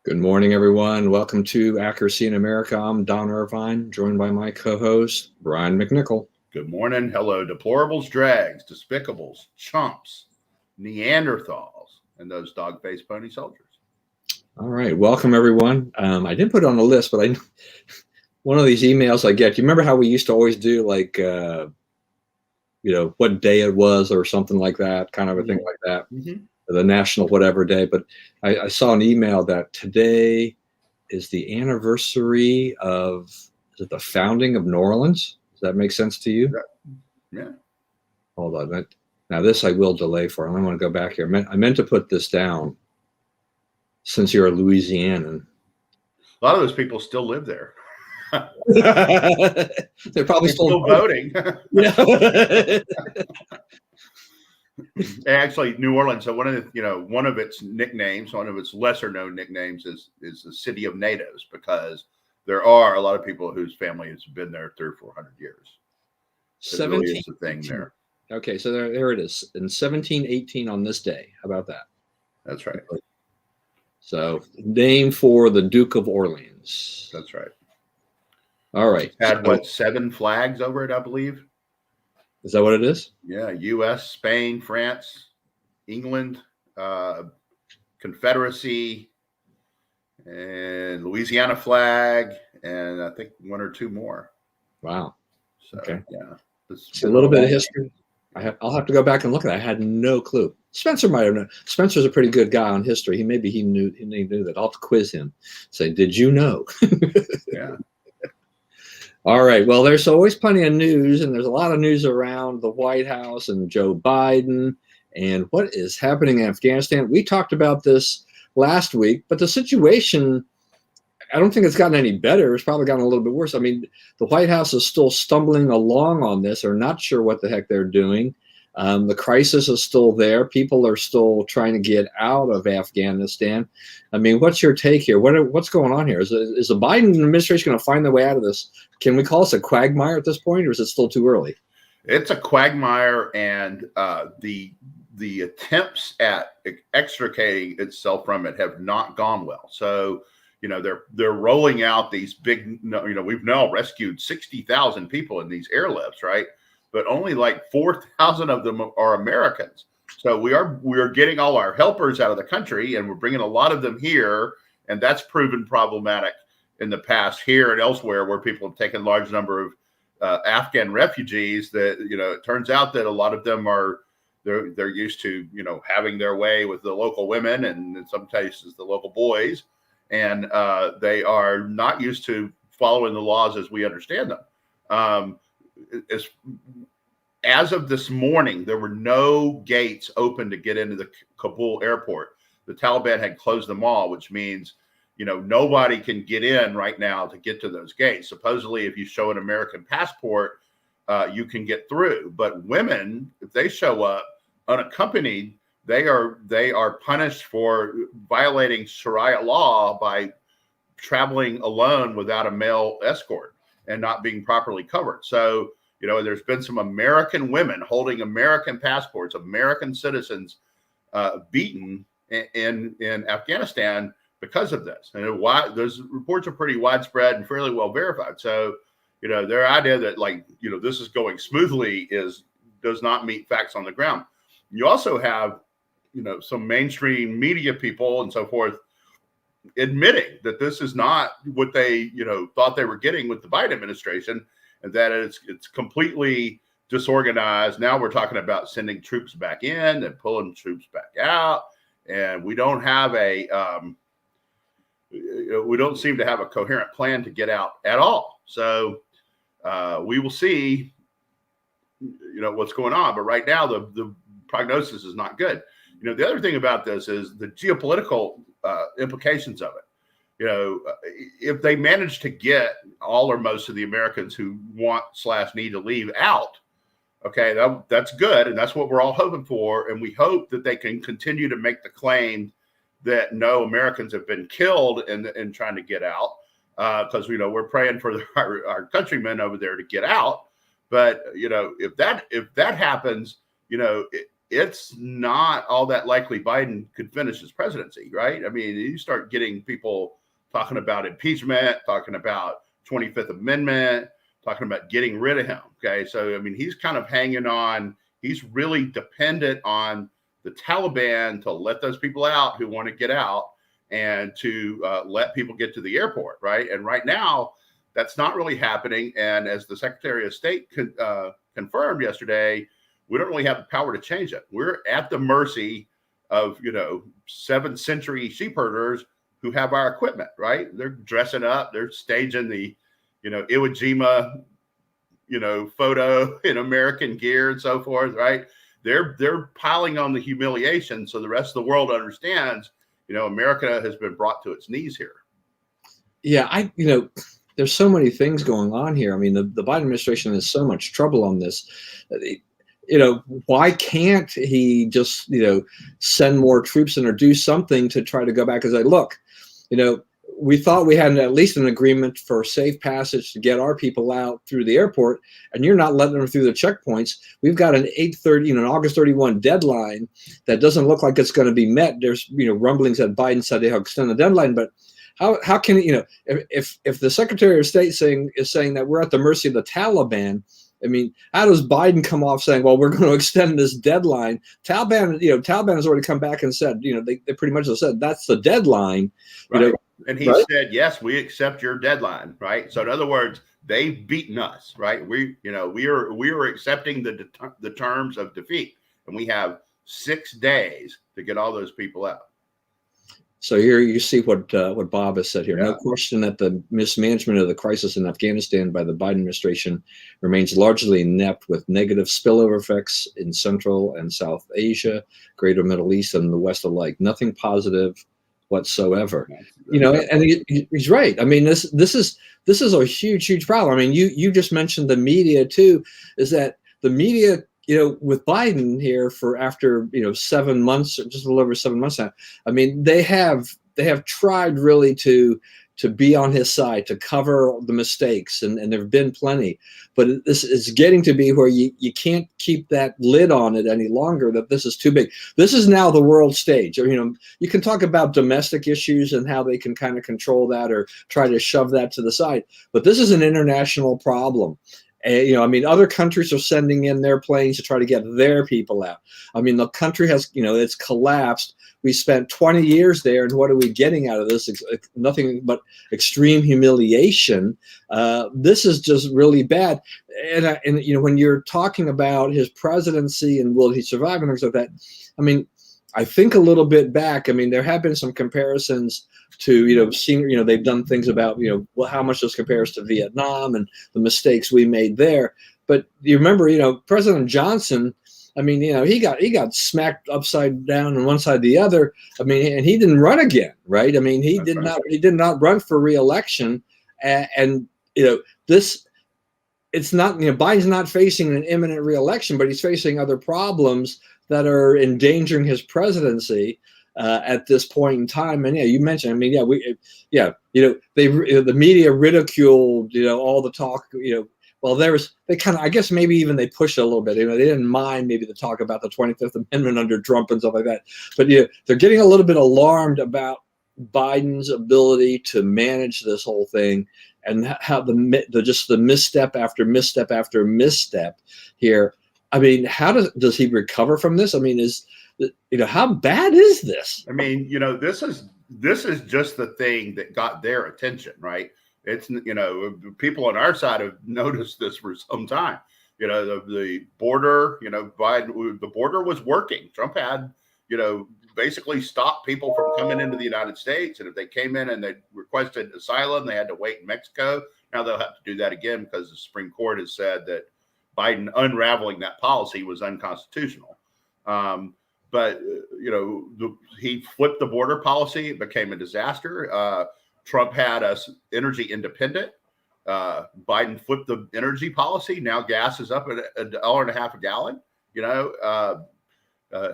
Good morning, everyone. Welcome to Accuracy in America. I'm Don Irvine, joined by my co-host, Brian McNichol. Good morning. Hello, deplorables, drags, despicables, chumps, Neanderthals, and those dog-faced pony soldiers. All right. Welcome, everyone. I didn't put it on the list, but one of these emails I get, you remember how we used to always do what day it was or something like that, kind of a thing like that, the national whatever day. But I saw an email that today is the anniversary of the founding of New Orleans. Does that make sense to you? Yeah. Hold on. Now this I will delay for. I want to go back here. I meant to put this down since you're a Louisianan. A lot of those people still live there. They're probably still voting. Yeah. Actually, New Orleans. So one of its nicknames, one of its lesser known nicknames is the City of Natives, because there are a lot of people whose family has been there 300 or 400 years. It really is a thing there. Okay, so there it is. In 1718 on this day. How about that? That's right. So name for the Duke of Orleans. That's right. All right. Had 7 flags over it, I believe. Is that what it is? Yeah, U.S., Spain, France, England, Confederacy, and Louisiana flag, and I think 1 or 2 more. Wow. So, okay. Yeah. It's a little bit of history. I'll have to go back and look at it. I had no clue. Spencer might have known. Spencer's a pretty good guy on history. He knew that. I'll have to quiz him. Say, did you know? Yeah. All right. Well, there's always plenty of news, and there's a lot of news around the White House and Joe Biden and what is happening in Afghanistan. We talked about this last week, but the situation, I don't think it's gotten any better. It's probably gotten a little bit worse. I mean, the White House is still stumbling along on this. They're not sure what the heck they're doing. The crisis is still there. People are still trying to get out of Afghanistan. I mean, what's your take here? What's going on here? Is the Biden administration going to find their way out of this? Can we call this a quagmire at this point, or is it still too early? It's a quagmire, and the attempts at extricating itself from it have not gone well. So, they're rolling out these big, we've now rescued 60,000 people in these airlifts, right? But only like 4,000 of them are Americans. So we are getting all our helpers out of the country, and we're bringing a lot of them here, and that's proven problematic in the past here and elsewhere, where people have taken a large number of Afghan refugees. That it turns out that a lot of them they're used to having their way with the local women, and in some cases the local boys, and they are not used to following the laws as we understand them. As of this morning, there were no gates open to get into the Kabul airport. The Taliban had closed them all, which means, nobody can get in right now to get to those gates. Supposedly, if you show an American passport, you can get through. But women, if they show up unaccompanied, they are punished for violating Sharia law by traveling alone without a male escort and not being properly covered. So, there's been some American women holding American passports, American citizens, beaten in Afghanistan because of this. And those reports are pretty widespread and fairly well verified. So, their idea that this is going smoothly does not meet facts on the ground. You also have, some mainstream media people and so forth admitting that this is not what they, thought they were getting with the Biden administration, and that it's completely disorganized. Now we're talking about sending troops back in and pulling troops back out, and we don't seem to have a coherent plan to get out at all. So we will see, what's going on. But right now, the prognosis is not good. The other thing about this is the geopolitical implications of it. If they manage to get all or most of the Americans who want/need to leave out, okay, that's good. And that's what we're all hoping for. And we hope that they can continue to make the claim that no Americans have been killed in trying to get out, because, we're praying for our countrymen over there to get out. But, if that happens, it's not all that likely Biden could finish his presidency, right? I mean, you start getting people talking about impeachment, talking about 25th Amendment, talking about getting rid of him. Okay. So, I mean, he's kind of hanging on. He's really dependent on the Taliban to let those people out who want to get out and to let people get to the airport. Right. And right now, that's not really happening. And as the Secretary of State confirmed yesterday, we don't really have the power to change it. We're at the mercy of, 7th century sheep herders who have our equipment, right? They're dressing up, they're staging the, Iwo Jima, photo in American gear and so forth, right? They're piling on the humiliation so the rest of the world understands, America has been brought to its knees here. Yeah, there's so many things going on here. I mean, the Biden administration has so much trouble on this. Why can't he just, send more troops in or do something to try to go back and say, look, we thought we had at least an agreement for safe passage to get our people out through the airport, and you're not letting them through the checkpoints. We've got an 8/30, an August 31 deadline that doesn't look like it's going to be met. There's, rumblings that Biden said they'll extend the deadline, but how can if the Secretary of State is saying that we're at the mercy of the Taliban? I mean, how does Biden come off saying, well, we're going to extend this deadline? Taliban has already come back and said, they pretty much have said that's the deadline. Right. And he said, yes, we accept your deadline. Right. So in other words, they've beaten us. Right. We are accepting the terms of defeat, and we have 6 days to get all those people out. So here you see what Bob has said here. Yeah. No question that the mismanagement of the crisis in Afghanistan by the Biden administration remains largely inept, with negative spillover effects in Central and South Asia, Greater Middle East, and the West alike. Nothing positive whatsoever. And he's right. I mean, this is a huge problem. I mean, you just mentioned the media too. Is that the media? With Biden here for after 7 months, just a little over 7 months now. I mean, they have tried really to be on his side, to cover the mistakes, and there have been plenty. But this is getting to be where you can't keep that lid on it any longer, that this is too big. This is now the world stage. You can talk about domestic issues and how they can kind of control that or try to shove that to the side. But this is an international problem. Other countries are sending in their planes to try to get their people out. I mean, the country has, it's collapsed. We spent 20 years there, and what are we getting out of this? Nothing but extreme humiliation. This is just really bad. And when you're talking about his presidency and will he survive and things like that, I mean, I think a little bit back. I mean, there have been some comparisons to, seeing, they've done things about, how much this compares to Vietnam and the mistakes we made there. But you remember, President Johnson, I mean, he got smacked upside down on one side or the other. I mean, and he didn't run again, right? I mean, he did not run for re-election. And it's not, Biden's not facing an imminent re-election, but he's facing other problems that are endangering his presidency at this point in time. And you mentioned, I mean, the media ridiculed, all the talk, well, they kind of, I guess maybe even they pushed it a little bit. They didn't mind maybe the talk about the 25th Amendment under Trump and stuff like that. But they're getting a little bit alarmed about Biden's ability to manage this whole thing, and how the misstep after misstep after misstep here. I mean, how does he recover from this? I mean, how bad is this? I mean, this is just the thing that got their attention, right? It's, people on our side have noticed this for some time. The border, Biden, the border was working. Trump had, basically stopped people from coming into the United States. And if they came in and they requested asylum, they had to wait in Mexico. Now they'll have to do that again because the Supreme Court has said that Biden unraveling that policy was unconstitutional. But he flipped the border policy. It became a disaster. Trump had us energy independent. Biden flipped the energy policy. Now gas is up at $1.50 a gallon.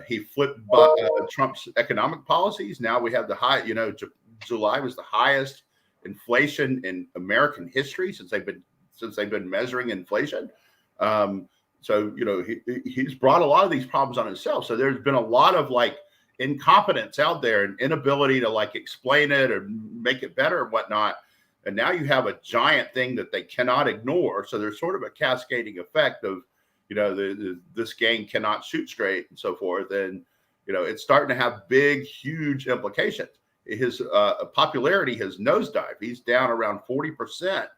He flipped Trump's economic policies. Now we have the high. July was the highest inflation in American history since they've been measuring inflation. so, he's brought a lot of these problems on himself. So there's been a lot of like incompetence out there and inability to like explain it or make it better and whatnot. And now you have a giant thing that they cannot ignore. So there's sort of a cascading effect of, this gang cannot shoot straight and so forth. And, it's starting to have big, huge implications. His popularity has nosedived. He's down around 40%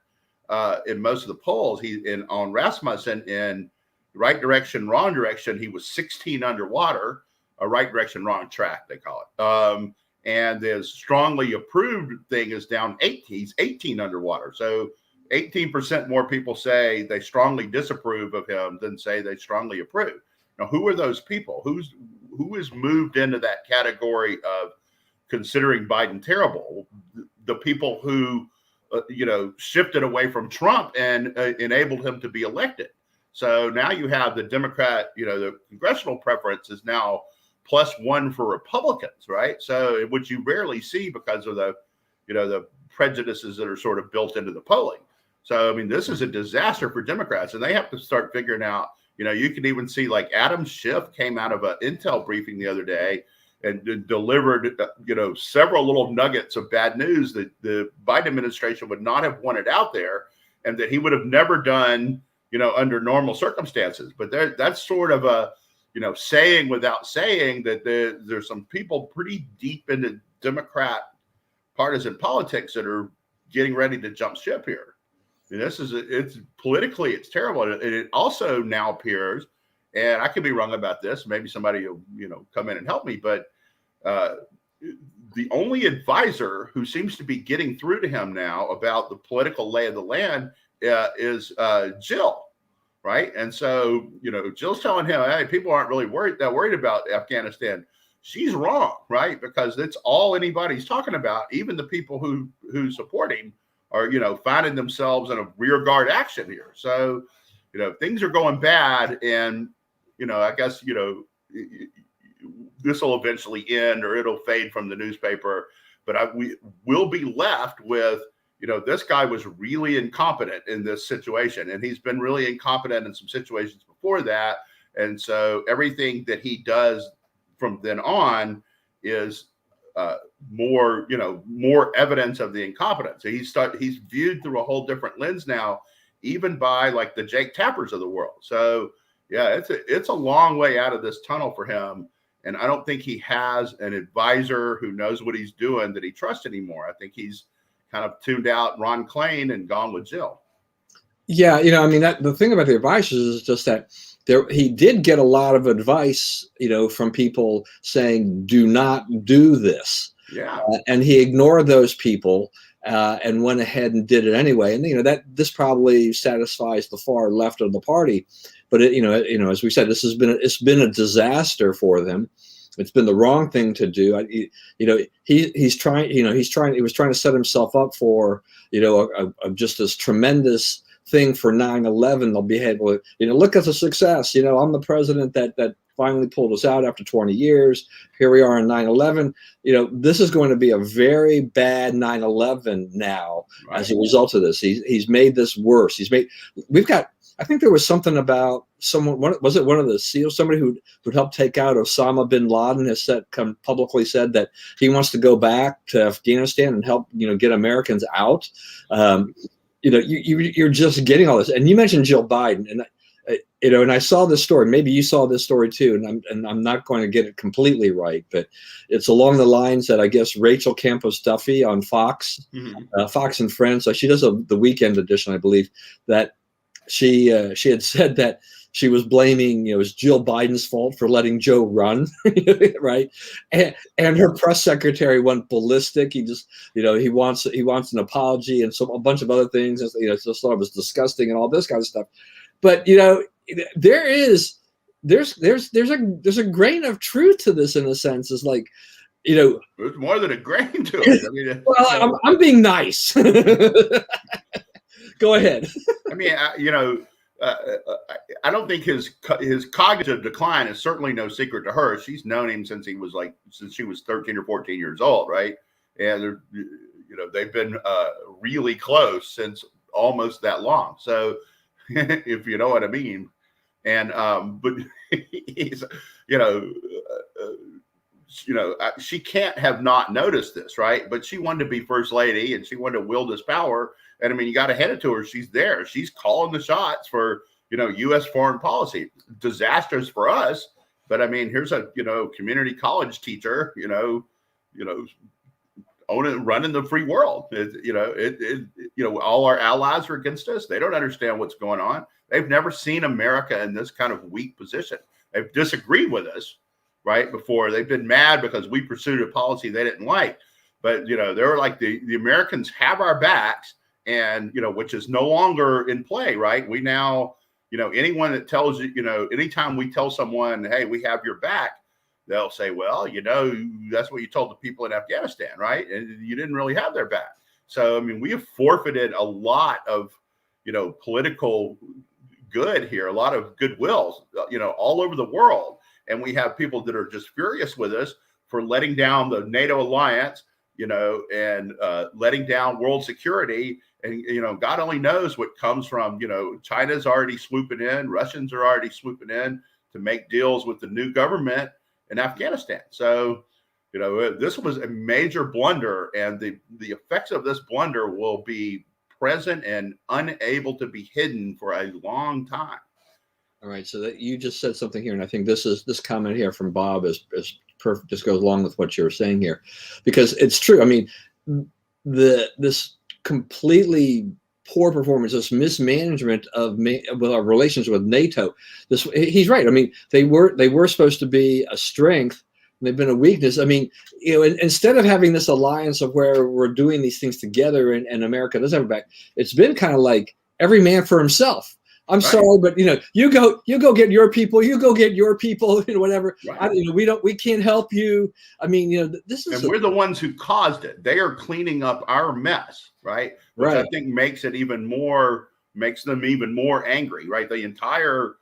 in most of the polls. On Rasmussen in right direction, wrong direction, he was 16 underwater. A right direction, wrong track, they call it. And the strongly approved thing is down 8. He's 18 underwater. So 18% more people say they strongly disapprove of him than say they strongly approve. Now, who are those people? Who is moved into that category of considering Biden terrible? The people who, shifted away from Trump and enabled him to be elected. So now you have the Democrat, the congressional preference is now +1 for Republicans, right? So which you rarely see because of the prejudices that are sort of built into the polling. So, I mean, this is a disaster for Democrats, and they have to start figuring out, you can even see like Adam Schiff came out of an Intel briefing the other day and delivered, several little nuggets of bad news that the Biden administration would not have wanted out there and that he would have never done, under normal circumstances. But that's sort of a, saying without saying that there's some people pretty deep into Democrat partisan politics that are getting ready to jump ship here. And it's politically, it's terrible. And it also now appears, and I could be wrong about this, maybe somebody will, come in and help me, but the only advisor who seems to be getting through to him now about the political lay of the land is Jill. Right. And so, Jill's telling him, hey, people aren't really worried about Afghanistan. She's wrong. Right. Because that's all anybody's talking about. Even the people who support him are, finding themselves in a rear guard action here. So, things are going bad. And, I guess, this will eventually end or it'll fade from the newspaper. But we will be left with, this guy was really incompetent in this situation, and he's been really incompetent in some situations before that. And so everything that he does from then on is more evidence of the incompetence. So he's viewed through a whole different lens now, even by like the Jake Tappers of the world. So yeah, it's a long way out of this tunnel for him. And I don't think he has an advisor who knows what he's doing that he trusts anymore. I think he's kind of tuned out Ron Klain and gone with Jill. Yeah, the thing about the advisors is just that he did get a lot of advice, from people saying, do not do this. Yeah. And he ignored those people and went ahead and did it anyway. And, this probably satisfies the far left of the party. But, as we said, it's been a disaster for them. It's been the wrong thing to do. He was trying to set himself up for, just this tremendous thing for 9/11. They'll be able to, look at the success. I'm the president that finally pulled us out after 20 years. Here we are on 9/11. This is going to be a very bad 9/11 now, right, as a result of this. He's made this worse. I think there was something about was it one of the SEALs, somebody who'd helped take out Osama bin Laden has publicly said that he wants to go back to Afghanistan and help, get Americans out. You're just getting all this. And you mentioned Jill Biden, and and I saw this story. Maybe you saw this story too, and I'm not going to get it completely right, but it's along the lines that I guess Rachel Campos Duffy on Fox, Fox and Friends, so she does the weekend edition, I believe, that she had said that she was blaming, it was Jill Biden's fault for letting Joe run, right? And her press secretary went ballistic. He just, he wants an apology and a bunch of other things. Just thought it was disgusting and all this kind of stuff. But there's a grain of truth to this in a sense. It's like, there's more than a grain to it. I mean, well, I'm being nice. Go ahead. I mean, I don't think his cognitive decline is certainly no secret to her. She's known him since she was 13 or 14 years old, right? And they've been really close since almost that long. So, if you know what I mean. And but he's, she can't have not noticed this, right? But she wanted to be first lady and she wanted to wield this power. And I mean, you got to hand it to her. She's there. She's calling the shots for, U.S. foreign policy. Disasters for us. But I mean, here's a, community college teacher, running the free world. All our allies are against us. They don't understand what's going on. They've never seen America in this kind of weak position. They've disagreed with us, right? Before they've been mad because we pursued a policy they didn't like. But, they were like the Americans have our backs, and, which is no longer in play, right? We now, anyone that tells you, anytime we tell someone, hey, we have your back, they'll say, well, that's what you told the people in Afghanistan, right? And you didn't really have their back. So, I mean, we have forfeited a lot of, political good here, a lot of goodwill, all over the world. And we have people that are just furious with us for letting down the NATO alliance, and letting down world security. And, God only knows what comes from, China's already swooping in, Russians are already swooping in to make deals with the new government in Afghanistan. So, this was a major blunder, and the effects of this blunder will be present and unable to be hidden for a long time. All right, so that you just said something here, and I think this comment here from Bob is perfect. Just goes along with what you're saying here, because it's true. I mean, this completely poor performance, this mismanagement with our relations with NATO. He's right. I mean, they were supposed to be a strength. They've been a weakness. I mean, instead of having this alliance of where we're doing these things together and America doesn't have a back, it's been kind of like every man for himself. I'm right. Sorry, but you go get your people, whatever. Right. We can't help you. I mean, this is. And we're the ones who caused it. They are cleaning up our mess, right? Which I think makes them even more angry, right? The entire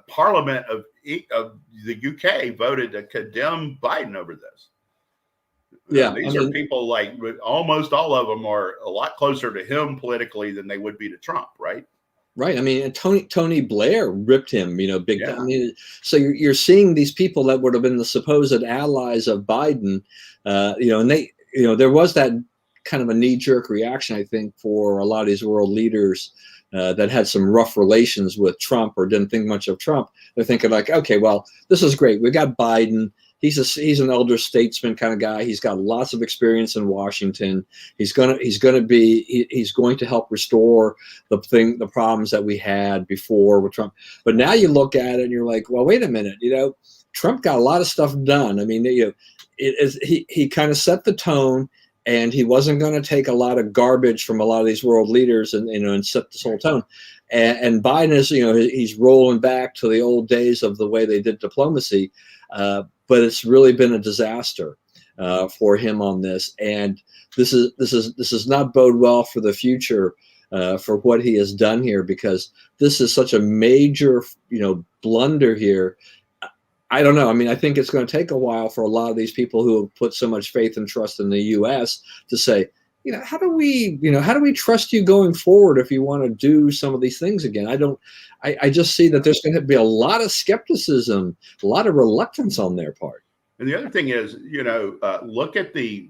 Parliament of the UK voted to condemn Biden over this. Yeah, these are people like almost all of them are a lot closer to him politically than they would be to Trump, right? Right. I mean, and Tony Blair ripped him, big time. I mean, so you're seeing these people that would have been the supposed allies of Biden, and they, there was that kind of a knee-jerk reaction, I think, for a lot of these world leaders that had some rough relations with Trump or didn't think much of Trump. They're thinking like, okay, well, this is great. We got Biden. He's an elder statesman kind of guy. He's got lots of experience in Washington. He's going to help restore the problems that we had before with Trump. But now you look at it and you're like, well, wait a minute. Trump got a lot of stuff done. I mean, he kind of set the tone, and he wasn't going to take a lot of garbage from a lot of these world leaders and set this whole tone. And Biden is, he's rolling back to the old days of the way they did diplomacy. But it's really been a disaster for him on this, and this is not bode well for the future for what he has done here, because this is such a major blunder here. I don't know. I mean, I think it's going to take a while for a lot of these people who have put so much faith and trust in the U.S. to say, how do we trust you going forward if you want to do some of these things again? I just see that there's going to be a lot of skepticism, a lot of reluctance on their part. And the other thing is, look at the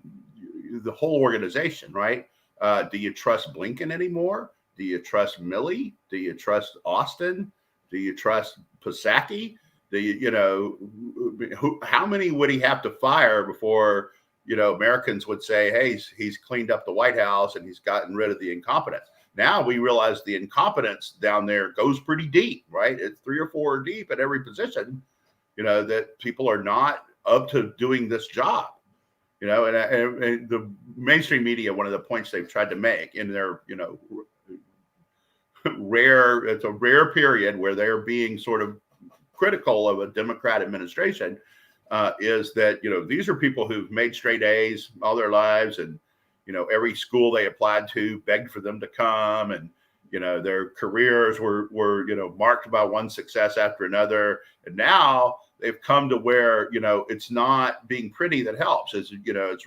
whole organization, right? Do you trust Blinken anymore? Do you trust Milley? Do you trust Austin? Do you trust Psaki? Do you, how many would he have to fire before, Americans would say, hey, he's cleaned up the White House and he's gotten rid of the incompetence? Now we realize the incompetence down there goes pretty deep, right? It's 3 or 4 deep at every position, that people are not up to doing this job, and the mainstream media, one of the points they've tried to make in their, it's a rare period where they're being sort of critical of a Democrat administration, is that, these are people who've made straight A's all their lives, and, every school they applied to begged for them to come, and, their careers were marked by one success after another. And now they've come to where, it's not being pretty that helps. It's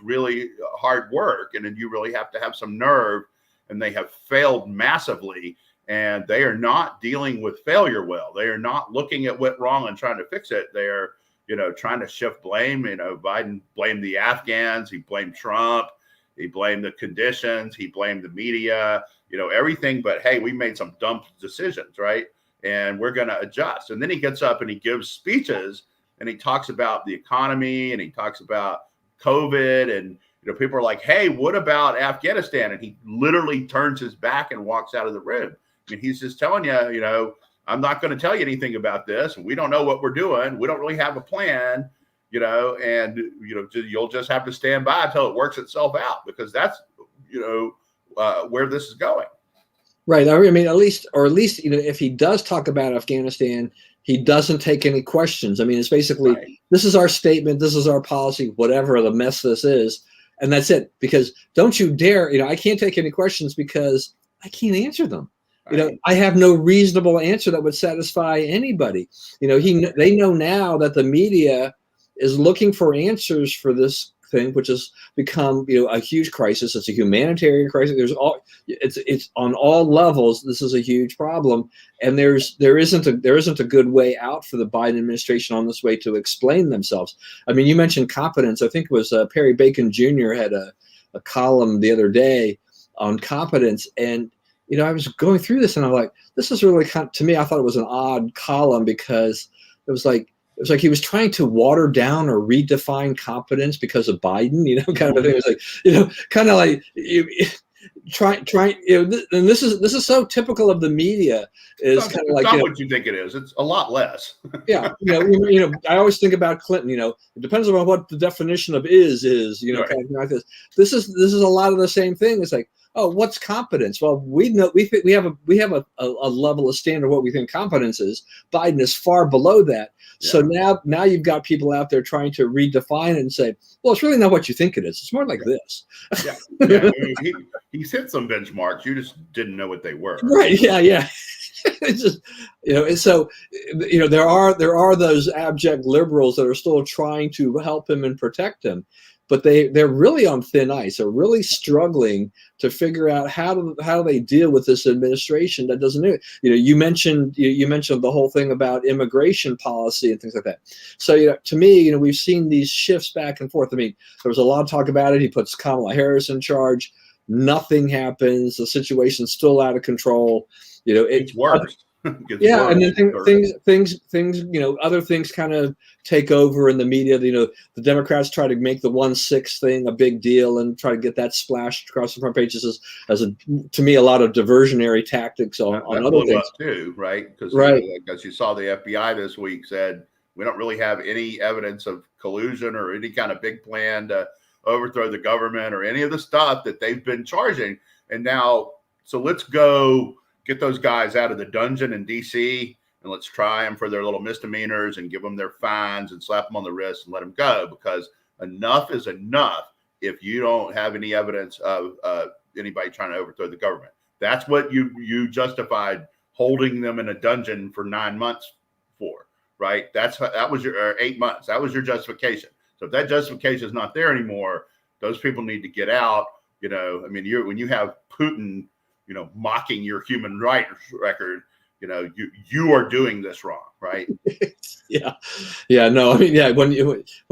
really hard work, and then you really have to have some nerve, and they have failed massively. and they are not dealing with failure well. They are not looking at what wrong and trying to fix it. They're, trying to shift blame. Biden blamed the Afghans. He blamed Trump. He blamed the conditions. He blamed the media, everything. But hey, we made some dumb decisions, right? And we're going to adjust. And then he gets up and he gives speeches and he talks about the economy and he talks about COVID. And, people are like, hey, what about Afghanistan? And he literally turns his back and walks out of the room. I mean, he's just telling you, I'm not going to tell you anything about this. We don't know what we're doing. We don't really have a plan, and, you'll just have to stand by until it works itself out, because that's, where this is going. Right. I mean, at least, if he does talk about Afghanistan, he doesn't take any questions. I mean, it's basically, Right. This is our statement. This is our policy, whatever the mess this is. And that's it. Because don't you dare, I can't take any questions because I can't answer them. Right. I have no reasonable answer that would satisfy anybody. They know now that the media is looking for answers for this thing, which has become, a huge crisis. It's a humanitarian crisis. It's on all levels. This is a huge problem, and there isn't a good way out for the Biden administration on this way to explain themselves. I mean, you mentioned competence. I think it was Perry Bacon Jr. had a column the other day on competence, and I was going through this and I'm like, this is really to me, I thought it was an odd column because it was like he was trying to water down or redefine competence because of Biden, kind of a thing. It was like, kind of like trying, and this is so typical of the media. Is kind of like, not what you think it is. It's a lot less. Yeah, I always think about Clinton. It depends on what the definition of is. Right. Kind of thing like this. This is a lot of the same thing. It's like, oh, what's competence? Well, we have a level of standard of what we think competence is. Biden is far below that. Yeah. So now you've got people out there trying to redefine it and say, well, it's really not what you think it is. It's more like this. Yeah. I mean, he's hit some benchmarks. You just didn't know what they were. Right. Yeah. It's just, and so, there are those abject liberals that are still trying to help him and protect him, but they're really on thin ice. They're really struggling to figure out how do they deal with this administration that doesn't do it. You mentioned the whole thing about immigration policy and things like that. So to me, we've seen these shifts back and forth. I mean, there was a lot of talk about it. He puts Kamala Harris in charge. Nothing happens. The situation's still out of control. It's worse. Yeah, worse. And then things, other things kind of take over in the media. The Democrats try to make the 1-6 thing a big deal and try to get that splashed across the front pages to me, a lot of diversionary tactics on other things too, right? Because as you saw, the FBI this week said we don't really have any evidence of collusion or any kind of big plan to overthrow the government or any of the stuff that they've been charging. And now, so let's go get those guys out of the dungeon in DC and let's try them for their little misdemeanors and give them their fines and slap them on the wrist and let them go, because enough is enough if you don't have any evidence of anybody trying to overthrow the government. That's what you justified holding them in a dungeon for 9 months for, right? That was your 8 months. That was your justification. So if that justification is not there anymore, those people need to get out. I mean, when you have Putin, mocking your human rights record, you are doing this wrong, right? Yeah. No, I mean, yeah. When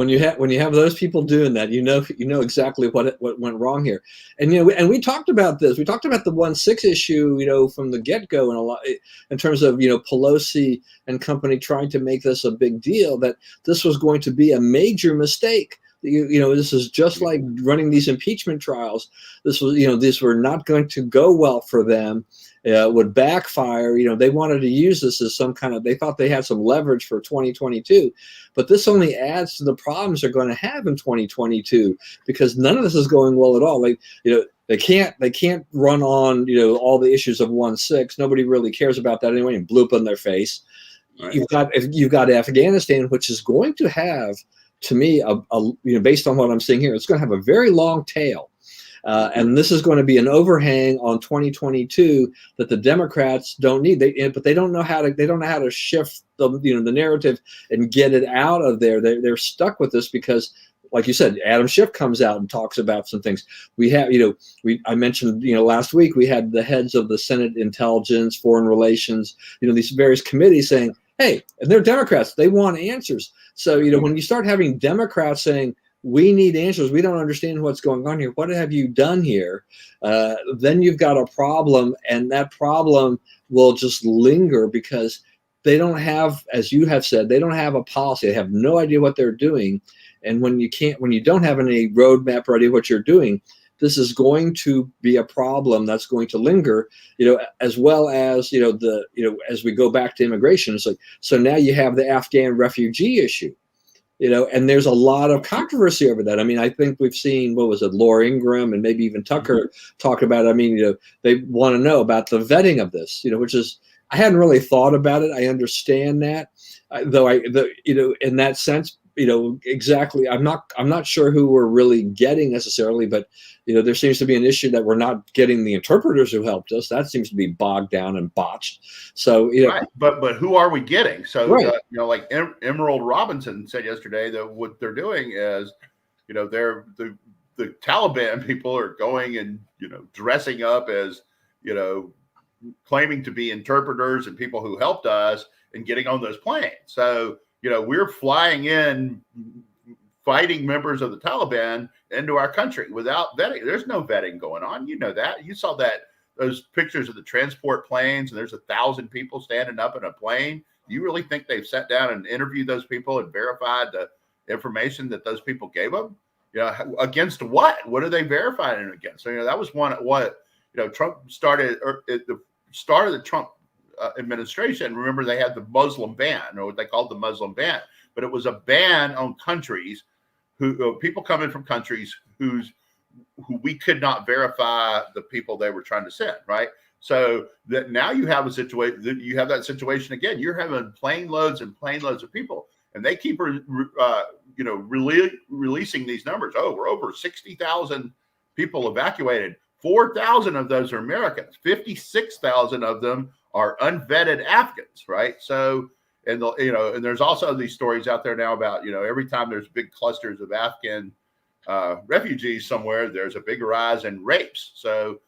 you have those people doing that, you know exactly what went wrong here, and and we talked about this. We talked about the 1-6 issue, from the get go, and a lot in terms of Pelosi and company trying to make this a big deal, that this was going to be a major mistake. This is just like running these impeachment trials. These were not going to go well for them. Would backfire. They wanted to use this as some kind of, they thought they had some leverage for 2022, but this only adds to the problems they're going to have in 2022, because none of this is going well at all. They can't run on, all the issues of 1-6. Nobody really cares about that anyway, and blew up in their face. Right. You've got Afghanistan, which is going to have, to me, based on what I'm seeing here, it's going to have a very long tail. And this is going to be an overhang on 2022 that the Democrats don't need. But they don't know how to shift the narrative and get it out of there. They're stuck with this because like you said, Adam Schiff comes out and talks about some things. We have, I mentioned, last week we had the heads of the Senate Intelligence, Foreign Relations, these various committees saying, hey, and they're Democrats, they want answers. So, when you start having Democrats saying, we need answers, we don't understand what's going on here, what have you done here? Then you've got a problem, and that problem will just linger because they don't have, as you have said, they don't have a policy. They have no idea what they're doing. And when you don't have any roadmap ready what you're doing, this is going to be a problem that's going to linger, as well as, as we go back to immigration. It's like, so now you have the Afghan refugee issue, and there's a lot of controversy over that. I mean, I think we've seen, what was it, Laura Ingraham and maybe even Tucker talk about it. I mean, they want to know about the vetting of this, which is, I hadn't really thought about it. I understand that, though in that sense, exactly. I'm not sure who we're really getting necessarily, but there seems to be an issue that we're not getting the interpreters who helped us. That seems to be bogged down and botched. So right. But who are we getting? So right. Like Emerald Robinson said yesterday that what they're doing is, they're the Taliban people are going and dressing up as claiming to be interpreters and people who helped us and getting on those planes. So we're flying in, fighting members of the Taliban into our country without vetting. There's no vetting going on. That. You saw those pictures of the transport planes, and there's 1,000 people standing up in a plane. Do you really think they've sat down and interviewed those people and verified the information that those people gave them? Against what? What are they verifying it against? So, that was what Trump started, or at the start of the Trump administration. Remember, they had the Muslim ban, or what they called the Muslim ban, but it was a ban on countries people coming from countries who we could not verify the people they were trying to send, right? So that now you have that situation again. You're having plane loads and plane loads of people, and they keep releasing these numbers. Oh, we're over 60,000 people evacuated. 4,000 of those are Americans. 56,000 of them are unvetted Afghans, right? So, and there's also these stories out there now about, every time there's big clusters of Afghan refugees somewhere, there's a big rise in rapes. So,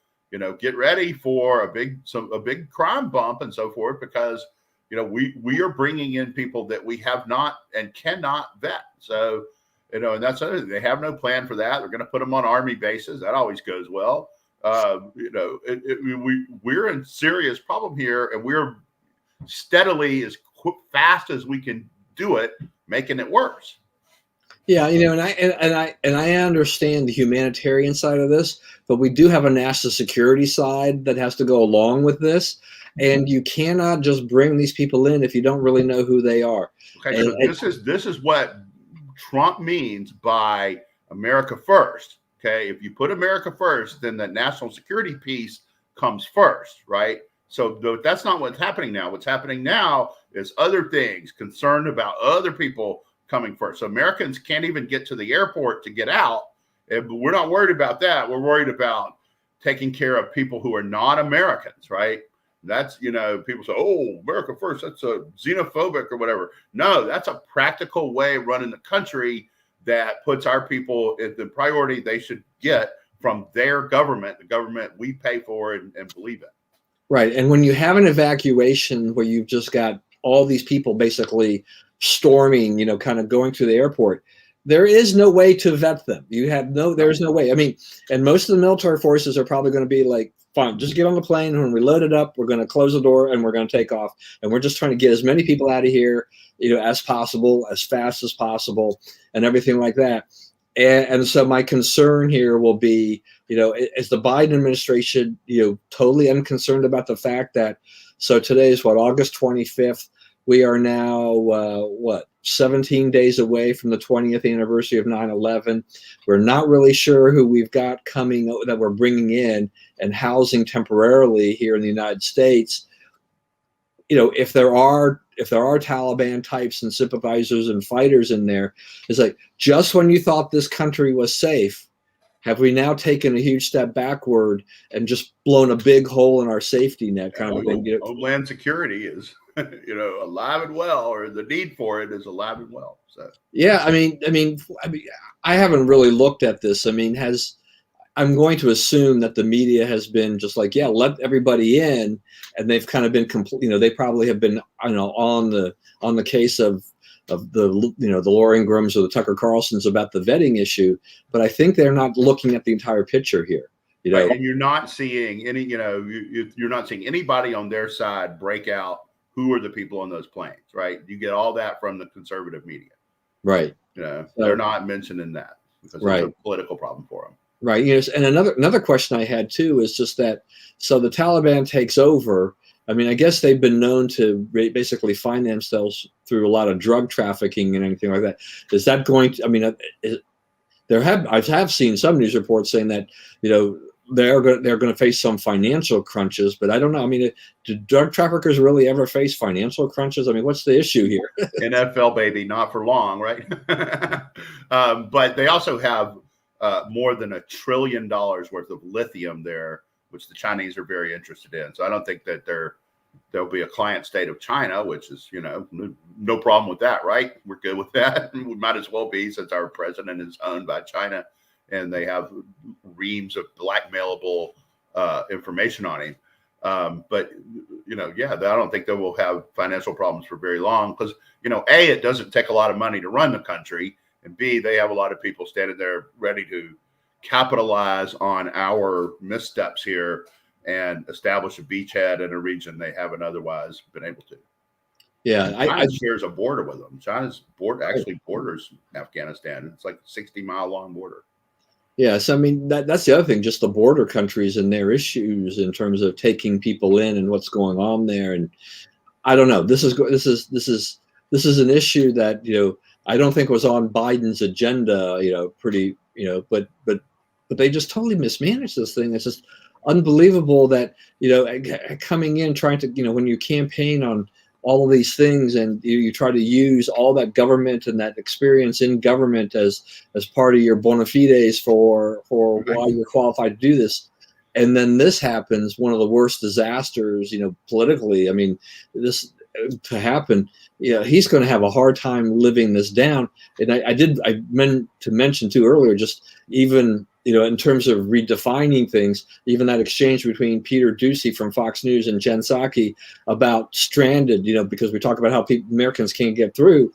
get ready for a big crime bump and so forth, because, we are bringing in people that we have not and cannot vet. So, and that's another thing. They have no plan for that. They're going to put them on Army bases. That always goes well. We're in serious problem here, and we're steadily, as fast as we can do it, making it worse. Yeah, and I understand the humanitarian side of this, but we do have a national security side that has to go along with this, and you cannot just bring these people in if you don't really know who they are. Okay, so this is what Trump means by America first. Okay, if you put America first, then the national security piece comes first, right? So that's not what's happening now. What's happening now is other things, concerned about other people coming first. So Americans can't even get to the airport to get out. But we're not worried about that. We're worried about taking care of people who are not Americans, right? That's, people say, oh, America first, that's a xenophobic or whatever. No, that's a practical way of running the country that puts our people at the priority they should get from their government, the government we pay for and believe in. Right. And when you have an evacuation where you've just got all these people basically storming, kind of going to the airport, there is no way to vet them. There's no way. I mean, and most of the military forces are probably going to be like, fine, just get on the plane. When we load it up, we're going to close the door and we're going to take off. And we're just trying to get as many people out of here, as possible, as fast as possible, and everything like that. And so my concern here will be, is the Biden administration, totally unconcerned about the fact that, so today is August 25th. We are now, 17 days away from the 20th anniversary of 9/11. We're not really sure who we've got coming that we're bringing in and housing temporarily here in the United States. If there are Taliban types and sympathizers and fighters in there, it's like, just when you thought this country was safe, have we now taken a huge step backward and just blown a big hole in our safety net kind of thing? Homeland security is, alive and well, or the need for it is alive and well. So yeah, I haven't really looked at this. I'm going to assume that the media has been just like, yeah, let everybody in, and they've kind of been they probably have been, on the case of the the Laura Ingrams or the Tucker Carlsons about the vetting issue, but I think they're not looking at the entire picture here. Right. And you're not seeing any, you're not seeing anybody on their side break out who are the people on those planes, right? You get all that from the conservative media, right? They're not mentioning that because it's a political problem for them. Right. And another question I had too is just that, so the Taliban takes over. I guess they've been known to basically finance themselves through a lot of drug trafficking and anything like that. Is that going to? I have seen some news reports saying that they're going to face some financial crunches, but I don't know. Do drug traffickers really ever face financial crunches? What's the issue here? NFL baby, not for long, right? But they also have more than $1 trillion worth of lithium there, which the Chinese are very interested in. So I don't think that there'll be a client state of China, which is, no problem with that, right? We're good with that. We might as well be, since our president is owned by China and they have reams of blackmailable information on him. But, I don't think they will have financial problems for very long because, A, it doesn't take a lot of money to run the country. And B, they have a lot of people standing there ready to capitalize on our missteps here and establish a beachhead in a region they haven't otherwise been able to. Yeah, China shares a border with them. China's border actually borders Afghanistan. It's like a 60-mile long border. Yeah, so that's the other thing, just the border countries and their issues in terms of taking people in and what's going on there. And I don't know. This is an issue that I don't think was on Biden's agenda. But they just totally mismanaged this thing. It's just unbelievable that coming in trying to when you campaign on all of these things and you try to use all that government and that experience in government as part of your bona fides for why you're qualified to do this, and then this happens, one of the worst disasters politically. This to happen, he's going to have a hard time living this down. And I meant to mention too earlier, just even in terms of redefining things, even that exchange between Peter Doocy from Fox News and Jen Psaki about stranded, because we talk about how Americans can't get through,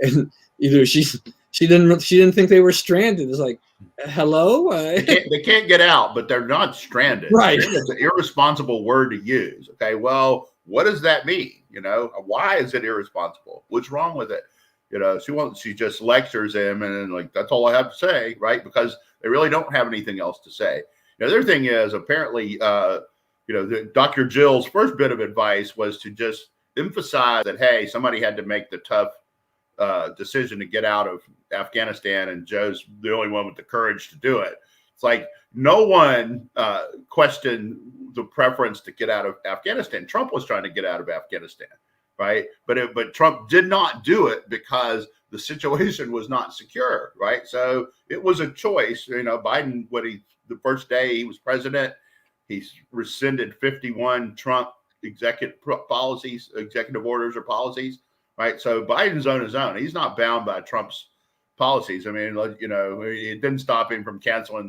and she didn't think they were stranded. It's like, hello, they can't get out, but they're not stranded. Right? It's an irresponsible word to use. Okay, well, what does that mean? Why is it irresponsible? What's wrong with it? She just lectures him and that's all I have to say, right? Because they really don't have anything else to say. The other thing is apparently, Dr. Jill's first bit of advice was to just emphasize that, hey, somebody had to make the tough decision to get out of Afghanistan, and Joe's the only one with the courage to do it. It's like no one questioned the preference to get out of Afghanistan. Trump was trying to get out of Afghanistan, right? But Trump did not do it because the situation was not secure, right? So it was a choice. Biden, the first day he was president, he's rescinded 51 Trump executive orders or policies, right? So Biden's on his own. He's not bound by Trump's policies. It didn't stop him from canceling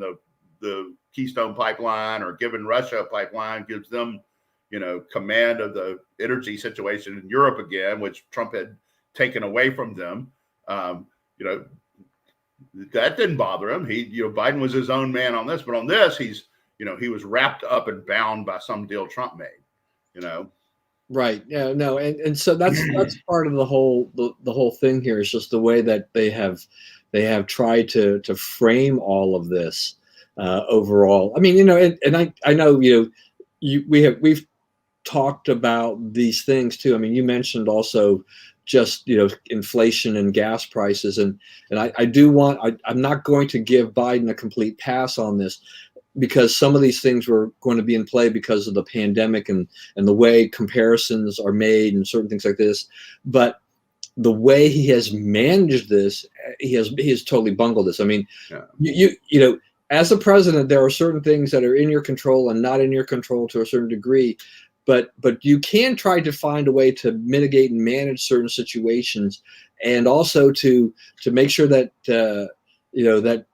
the Keystone pipeline or giving Russia a pipeline, gives them, command of the energy situation in Europe again, which Trump had taken away from them. That didn't bother him. Biden was his own man on this, but on this, he was wrapped up and bound by some deal Trump made, Right. Yeah, no. And so that's part of the whole thing here is just the way that they have tried to frame all of this overall. And I know, we've talked about these things too. You mentioned also just inflation and gas prices, and I do want I'm not going to give Biden a complete pass on this, because some of these things were going to be in play because of the pandemic and the way comparisons are made and certain things like this. But the way he has managed this, he has totally bungled this. as a president, there are certain things that are in your control and not in your control to a certain degree, but you can try to find a way to mitigate and manage certain situations, and also to make sure that that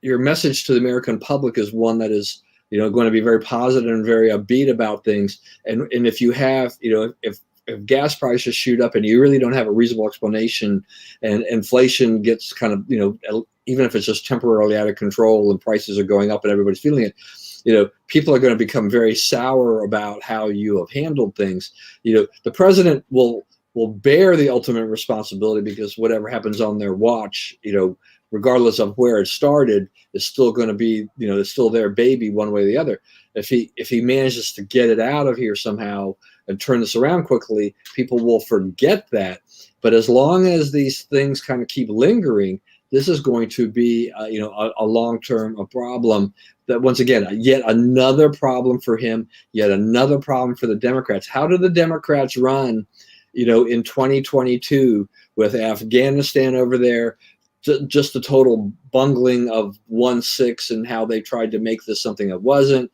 your message to the American public is one that is going to be very positive and very upbeat about things. And if you have if gas prices shoot up and you really don't have a reasonable explanation, and inflation gets kind of even if it's just temporarily out of control and prices are going up and everybody's feeling it, people are going to become very sour about how you have handled things. The president will bear the ultimate responsibility, because whatever happens on their watch, regardless of where it started, is still going to be, it's still their baby one way or the other. If he manages to get it out of here somehow and turn this around quickly, people will forget that. But as long as these things kind of keep lingering, this is going to be, a long-term problem. That, once again, yet another problem for him, yet another problem for the Democrats. How do the Democrats run, in 2022 with Afghanistan over there? Just the total bungling of 1/6 and how they tried to make this something that wasn't,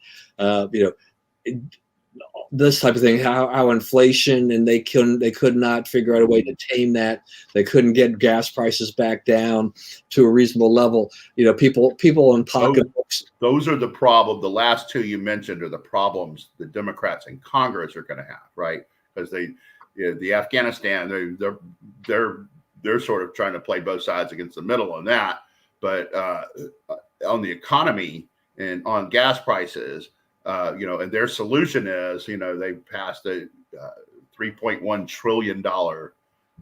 this type of thing, how inflation, and they could not figure out a way to tame that. They couldn't get gas prices back down to a reasonable level. People in pocketbooks. Those are the problem. The last two you mentioned are the problems the Democrats in Congress are going to have, right? Because the Afghanistan, they're sort of trying to play both sides against the middle on that. But on the economy and on gas prices, and their solution is, they passed a $3.1 trillion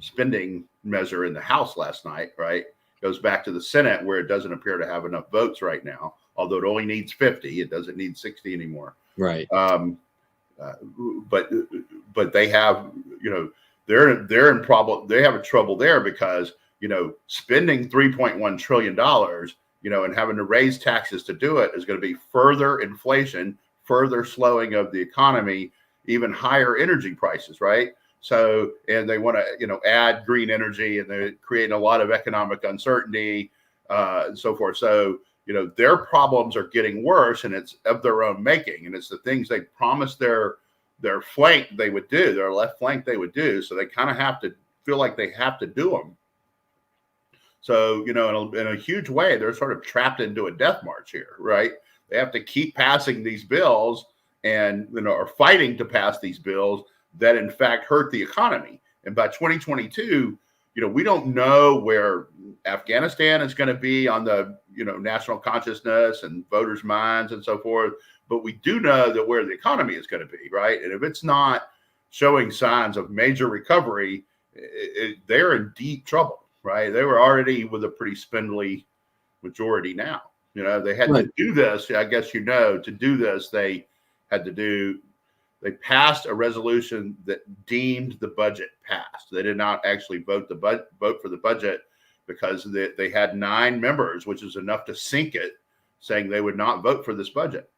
spending measure in the House last night, right? Goes back to the Senate, where it doesn't appear to have enough votes right now, although it only needs 50. It doesn't need 60 anymore. Right. But they have, they're in problem. They have a trouble there because, spending $3.1 trillion, and having to raise taxes to do it is going to be further inflation, further slowing of the economy, even higher energy prices, right? So, and they want to, add green energy, and they're creating a lot of economic uncertainty, and so forth. So, their problems are getting worse, and it's of their own making. And it's the things they promised their flank they would do, their left flank they would do. So they kind of have to feel like they have to do them. So, in a huge way, they're sort of trapped into a death march here, right? They have to keep passing these bills and, are fighting to pass these bills that in fact hurt the economy. And by 2022, we don't know where Afghanistan is going to be on the, national consciousness and voters' minds and so forth. But we do know that where the economy is going to be, right? And if it's not showing signs of major recovery, they're in deep trouble, right? They were already with a pretty spindly majority now. They had to do this. I guess, to do this, they passed a resolution that deemed the budget passed. They did not actually vote for the budget, because they had 9 members, which is enough to sink it, saying they would not vote for this budget.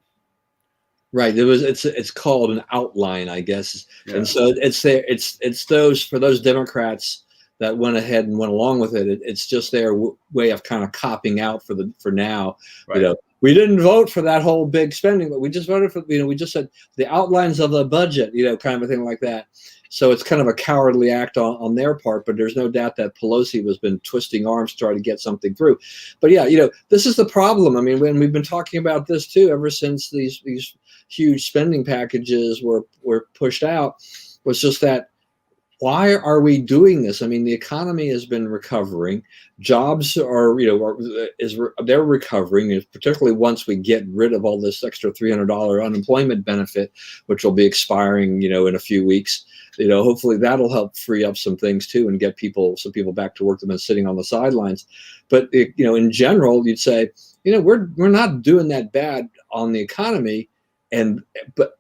Right. It's called an outline, I guess. Yeah. And so it's those Democrats that went ahead and went along with it. It's just their way of kind of copping out for now. Right. We didn't vote for that whole big spending, but we just voted for, we just said the outlines of the budget, kind of a thing like that. So it's kind of a cowardly act on their part, but there's no doubt that Pelosi has been twisting arms to try to get something through. But yeah, this is the problem. I mean, when we've been talking about this too, ever since these huge spending packages were pushed out, was just that, why are we doing this? I mean, the economy has been recovering. Jobs are, they're recovering, particularly once we get rid of all this extra $300 unemployment benefit, which will be expiring, in a few weeks. Hopefully that'll help free up some things too, and get some people back to work that have been sitting on the sidelines. But in general, you'd say, we're not doing that bad on the economy.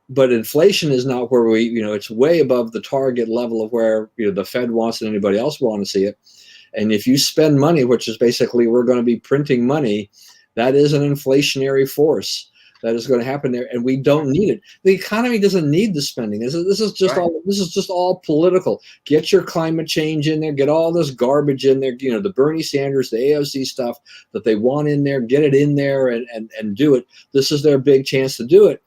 But inflation is not where it's way above the target level of where the Fed wants and anybody else want to see it. And if you spend money, which is basically we're going to be printing money, that is an inflationary force. that is going to happen there, and we don't need it. The economy doesn't need the spending. This is just Right. all. This is just all political. Get your climate change in there. Get all this garbage in there. You know, the Bernie Sanders, the AOC stuff that they want in there. Get it in there and do it. This is their big chance to do it.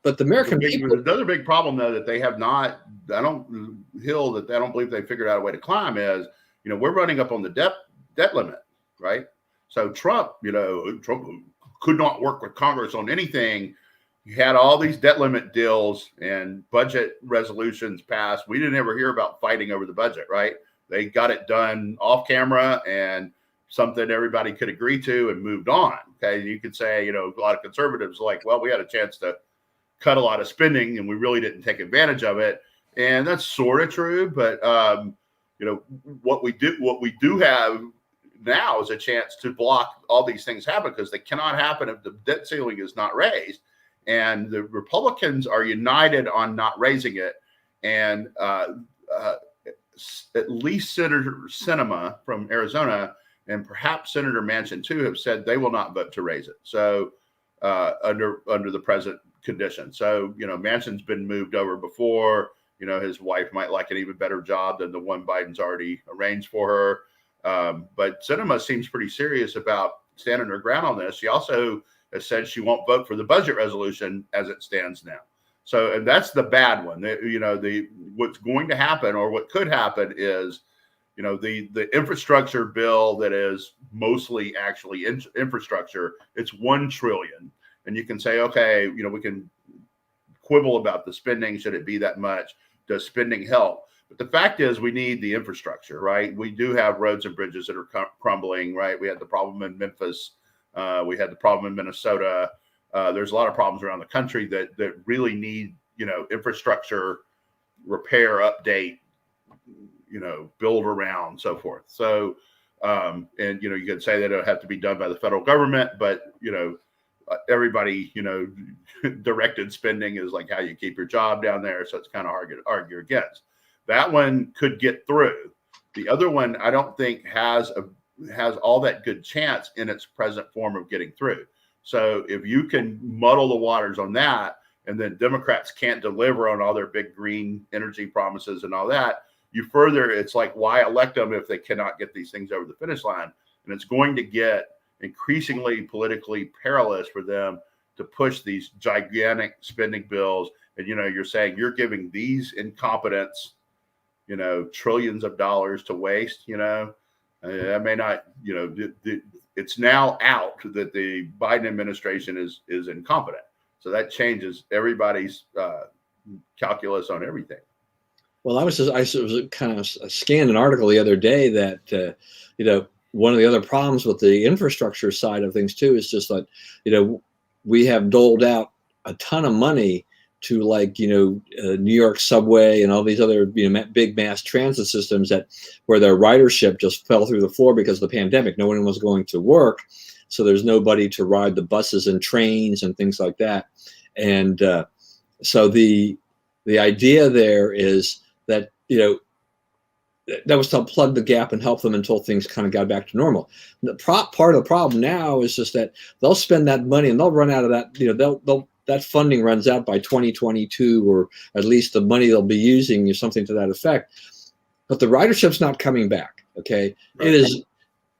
But the American people. Another big problem, though, that they have not, I don't believe they figured out a way to climb is, we're running up on the debt limit, right? So Trump could not work with Congress on anything. He had all these debt limit deals and budget resolutions passed. We didn't ever hear about fighting over the budget, right? They got it done off camera and something everybody could agree to and moved on. Okay. You could say, a lot of conservatives are like, well, we had a chance to cut a lot of spending and we really didn't take advantage of it. And that's sort of true. But, what we do have now is a chance to block all these things happen, because they cannot happen if the debt ceiling is not raised. And the Republicans are united on not raising it. And at least Senator Sinema from Arizona and perhaps Senator Manchin too have said they will not vote to raise it. So under the present condition. So, Manchin's been moved over before. His wife might like an even better job than the one Biden's already arranged for her. But Sinema seems pretty serious about standing her ground on this. She also has said she won't vote for the budget resolution as it stands now. So, and that's the bad one. What's going to happen, or what could happen, is, the infrastructure bill that is mostly actually infrastructure. It's $1 trillion, and you can say, okay, we can quibble about the spending. Should it be that much? Does spending help? But the fact is, we need the infrastructure, right? We do have roads and bridges that are crumbling, right? We had the problem in Memphis. We had the problem in Minnesota. There's a lot of problems around the country that really need, infrastructure repair, update, build around, so forth. So, and, you could say that it'll have to be done by the federal government, but, everybody, directed spending is like how you keep your job down there. So it's kind of hard to argue against. That one could get through. The other one, I don't think has all that good chance in its present form of getting through. So if you can muddle the waters on that, and then Democrats can't deliver on all their big green energy promises and all that, it's like, why elect them if they cannot get these things over the finish line? And it's going to get increasingly politically perilous for them to push these gigantic spending bills. And, you're saying you're giving these incompetents, trillions of dollars to waste, that may not, it's now out that the Biden administration is incompetent. So that changes everybody's calculus on everything. Well, I was kind of scanned an article the other day that, one of the other problems with the infrastructure side of things too is just that, we have doled out a ton of money to New York subway and all these other, big mass transit systems where their ridership just fell through the floor because of the pandemic. No one was going to work. So there's nobody to ride the buses and trains and things like that. And so the idea there is that, that was to plug the gap and help them until things kind of got back to normal. The part of the problem now is just that they'll spend that money and they'll run out of that. That funding runs out by 2022, or at least the money they'll be using is something to that effect. But the ridership's not coming back. Okay, right. It is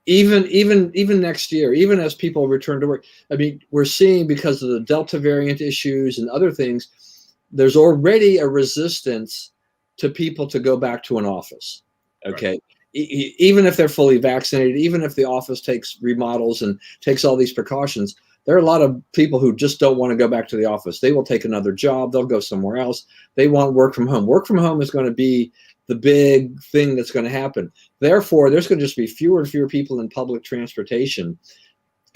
even next year, even as people return to work. I mean, we're seeing, because of the Delta variant issues and other things, there's already a resistance to people to go back to an office. Okay. Right. Even if they're fully vaccinated, even if the office takes remodels and takes all these precautions, there are a lot of people who just don't want to go back to the office. They will take another job. They'll go somewhere else. They want work from home. Work from home is going to be the big thing that's going to happen. Therefore, there's going to just be fewer and fewer people in public transportation.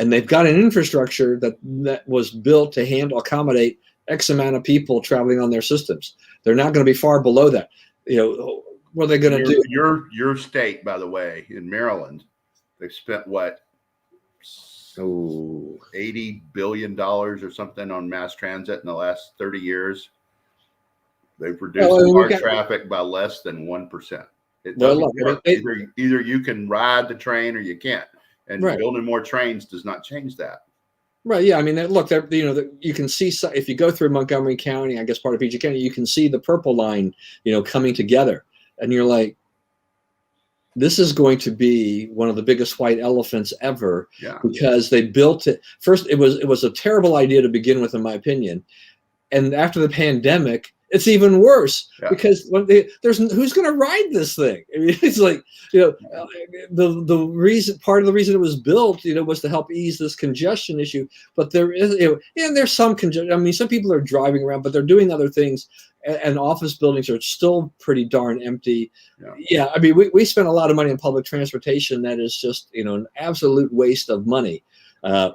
And they've got an infrastructure that was built to accommodate X amount of people traveling on their systems. They're not going to be far below that. What are they going to do? Your state, by the way, in Maryland, they've spent what? $80 billion or something on mass transit in the last 30 years. They've reduced traffic by less than 1%. It doesn't work. Either you can ride the train or you can't. And building more trains does not change that. Right. Yeah. I mean, look, you can see if you go through Montgomery County, I guess part of PG County, you can see the purple line, coming together, and you're like, this is going to be one of the biggest white elephants ever, Yeah. because they built it first. It was a terrible idea to begin with, in my opinion, and after the pandemic, it's even worse, Yeah. because there's who's going to ride this thing. I mean, it's like, the reason, part of the reason it was built, was to help ease this congestion issue. But there is, and there's some congestion. I mean, some people are driving around, but they're doing other things, and office buildings are still pretty darn empty. Yeah, I mean, we spend a lot of money on public transportation that is just, an absolute waste of money. I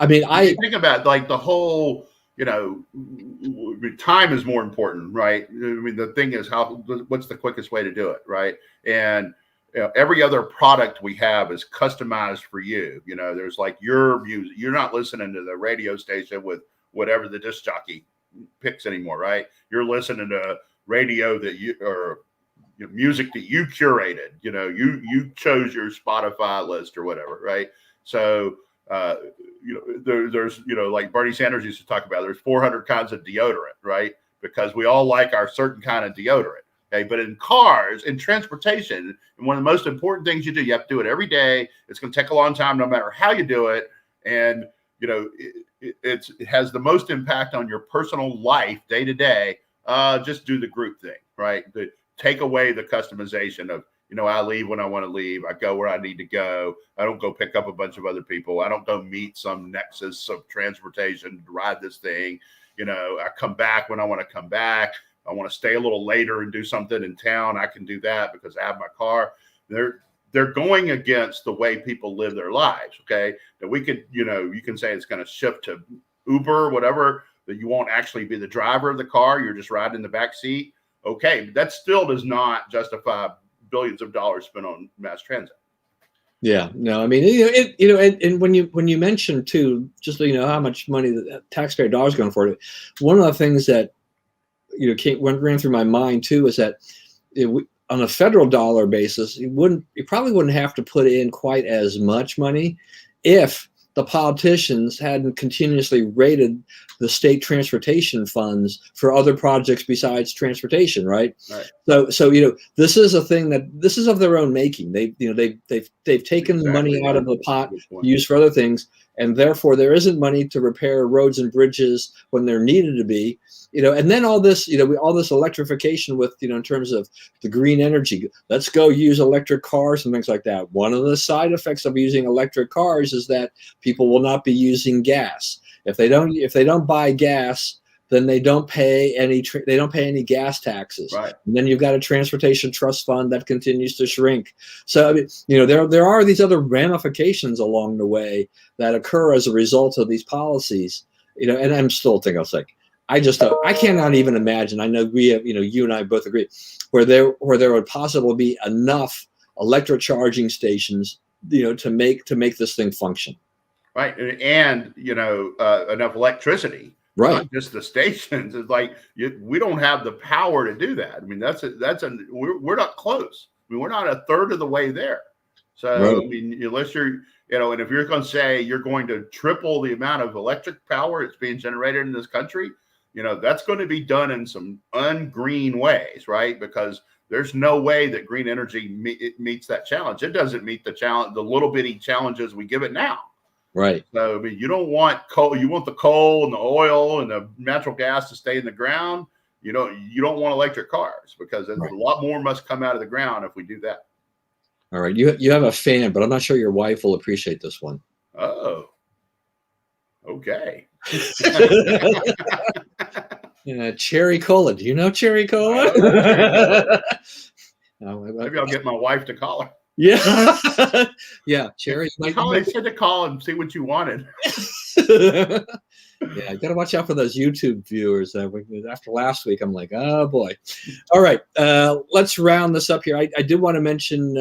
mean, I think about like the whole, time is more important, right? I mean, the thing is what's the quickest way to do it, right? And every other product we have is customized for you. There's like your music. You're not listening to the radio station with whatever the disc jockey picks anymore, right? You're listening to radio that music that you curated. You chose your Spotify list or whatever, right? So there's like Bernie Sanders used to talk about, there's 400 kinds of deodorant, right? Because we all like our certain kind of deodorant. Okay, but in cars, in transportation, and one of the most important things you do, you have to do it every day. It's going to take a long time, no matter how you do it, and it has the most impact on your personal life day to day. Just do the group thing, right? Take away the customization of, I leave when I want to leave. I go where I need to go. I don't go pick up a bunch of other people. I don't go meet some nexus of transportation to ride this thing. I come back when I want to come back. I want to stay a little later and do something in town. I can do that because I have my car. They're going against the way people live their lives. Okay. That we could, you can say it's going to shift to Uber, whatever, that you won't actually be the driver of the car. You're just riding in the back seat. Okay. But that still does not justify billions of dollars spent on mass transit. Yeah, no, I mean, and when you mentioned too, just how much money the taxpayer dollars going for it, one of the things that ran through my mind too is that on a federal dollar basis, you probably wouldn't have to put in quite as much money if the politicians hadn't continuously raided the state transportation funds for other projects besides transportation, right? So this is a thing this is of their own making. They've taken the money out of the pot used for other things, and therefore there isn't money to repair roads and bridges when they're needed to be. And then all this electrification with, in terms of the green energy, let's go use electric cars and things like that. One of the side effects of using electric cars is that people will not be using gas. If they don't buy gas, then they don't pay any gas taxes. Right. And then you've got a transportation trust fund that continues to shrink. So, I mean, there are these other ramifications along the way that occur as a result of these policies. And I'm still thinking, I was like, I cannot even imagine. I know we have, you and I both agree, where there would possibly be enough electric charging stations, to make this thing function. Right. And, enough electricity, right? Not just the stations. It's like, we don't have the power to do that. I mean, we're not close. I mean, we're not a third of the way there. So, right. I mean, unless you're, and if you're going to say you're going to triple the amount of electric power that's being generated in this country, that's going to be done in some ungreen ways, right? Because there's no way that green energy meets that challenge. It doesn't meet the challenge, the little bitty challenges we give it now. Right. So, I mean, you don't want coal. You want the coal and the oil and the natural gas to stay in the ground. You don't want electric cars, because right. A lot more must come out of the ground if we do that. All right. You have a fan, but I'm not sure your wife will appreciate this one. Oh. Okay. Cherry cola. Do you know cherry cola? Maybe I'll get my wife to call her. Yeah. Yeah. Cherry. They said to call and see what you wanted. Yeah, I got to watch out for those YouTube viewers. After last week, I'm like, oh boy. All right, let's round this up here. I did want to mention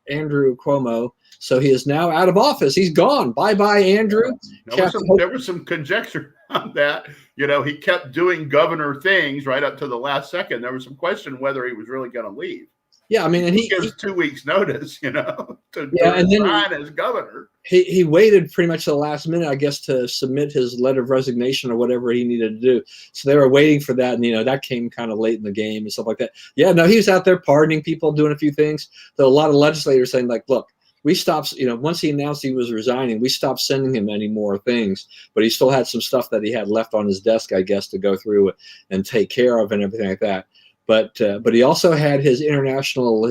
Andrew Cuomo. So he is now out of office. He's gone. Bye-bye, Andrew. There was some conjecture on that. He kept doing governor things right up to the last second. There was some question whether he was really going to leave. Yeah, I mean, and He gives 2 weeks notice, to yeah, and then resign as governor. he waited pretty much to the last minute, I guess, to submit his letter of resignation or whatever he needed to do. So they were waiting for that, and that came kind of late in the game and stuff like that. Yeah, no, he was out there pardoning people, doing a few things. Though a lot of legislators saying like, look, we stopped. Once he announced he was resigning, we stopped sending him any more things. But he still had some stuff that he had left on his desk, I guess, to go through and take care of and everything like that. But he also had his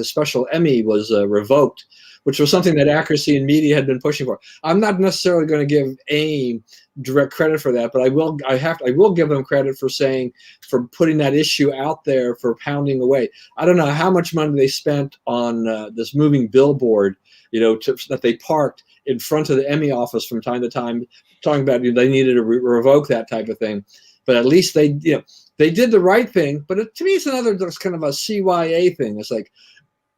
special Emmy was revoked, which was something that Accuracy in Media had been pushing for. I'm not necessarily going to give AIM direct credit for that, but I will give them credit for putting that issue out there, for pounding away. I don't know how much money they spent on this moving billboard, that they parked in front of the Emmy office from time to time, talking about they needed to revoke that type of thing. But at least they did the right thing. But to me, it's just kind of a CYA thing. It's like,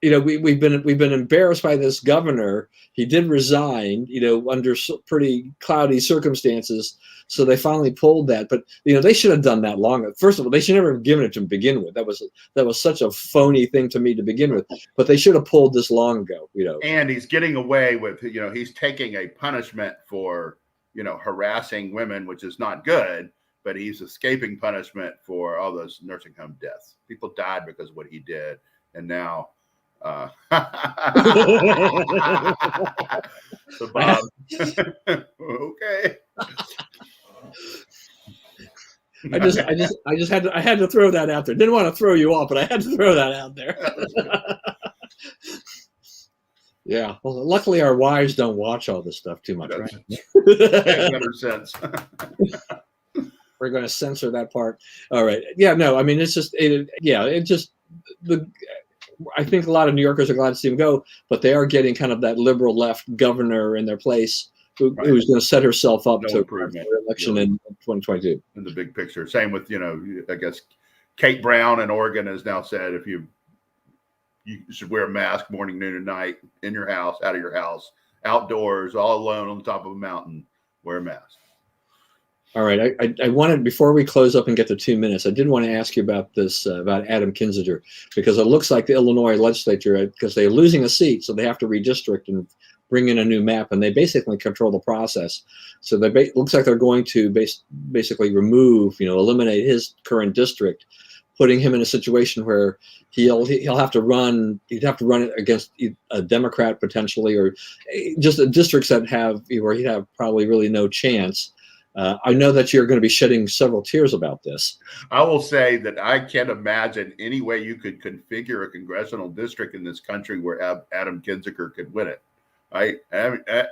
we've been embarrassed by this governor. He did resign, under pretty cloudy circumstances. So they finally pulled that. But they should have done that long. First of all, they should never have given it to him to begin with. That was such a phony thing to me to begin with. But they should have pulled this long ago. And he's getting away with, he's taking a punishment for, harassing women, which is not good. But he's escaping punishment for all those nursing home deaths. People died because of what he did, and now. So Bob, okay. I had to throw that out there. Didn't want to throw you off, but I had to throw that out there. Yeah. Well, luckily our wives don't watch all this stuff too much, right? Makes better sense. We're going to censor that part. All right. Yeah. No. I mean, it's just. I think a lot of New Yorkers are glad to see him go, but they are getting kind of that liberal left governor in their place, who's going to set herself up to election in 2022. In the big picture, same with I guess Kate Brown in Oregon has now said if you should wear a mask morning, noon, and night in your house, out of your house, outdoors, all alone on the top of a mountain, wear a mask. All right. I wanted, before we close up and get to 2 minutes, I did want to ask you about this, about Adam Kinzinger, because it looks like the Illinois legislature, because they're losing a seat, so they have to redistrict and bring in a new map, and they basically control the process. So it looks like they're going to basically eliminate his current district, putting him in a situation where he'll have to run. He'd have to run it against a Democrat potentially, or just districts where he'd have probably really no chance. I know that you're going to be shedding several tears about this. I will say that I can't imagine any way you could configure a congressional district in this country where Adam Kinzinger could win it. Right?